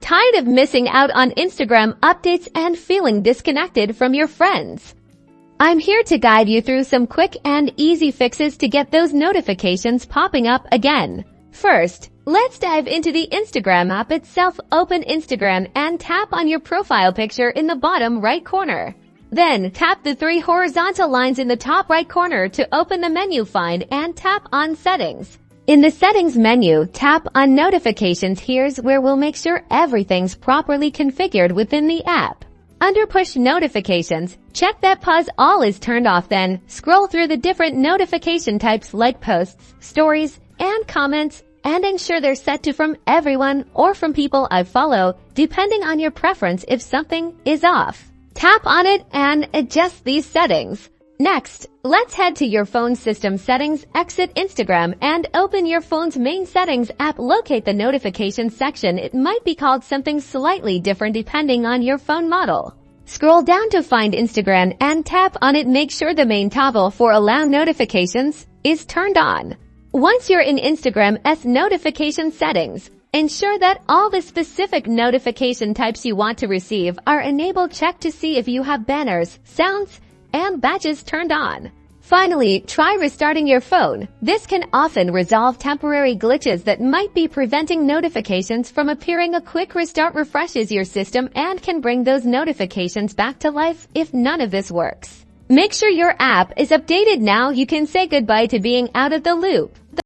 Tired of missing out on Instagram updates and feeling disconnected from your friends? I'm here to guide you through some quick and easy fixes to get those notifications popping up again. First, let's dive into the Instagram app itself. Open Instagram and tap on your profile picture in the bottom right corner. Then tap the three horizontal lines in the top right corner to open the menu. Find and tap on Settings. In the Settings menu, tap on Notifications. Here's where we'll make sure everything's properly configured within the app. Under Push Notifications, check that Pause All is turned off. Then scroll through the different notification types like posts, stories, and comments, and ensure they're set to from everyone or from people I follow, depending on your preference. If something is off, tap on it and adjust these settings. Next, let's head to your phone system settings, exit Instagram, and open your phone's main settings app. Locate the notifications section. It might be called something slightly different depending on your phone model. Scroll down to find Instagram and tap on it. Make sure the main toggle for Allow Notifications is turned on. Once you're in Instagram's notification settings, ensure that all the specific notification types you want to receive are enabled. Check to see if you have banners, sounds, and badges turned on. Finally, try restarting your phone. This can often resolve temporary glitches that might be preventing notifications from appearing. A quick restart refreshes your system and can bring those notifications back to life. If none of this works, make sure your app is updated now. You can say goodbye to being out of the loop.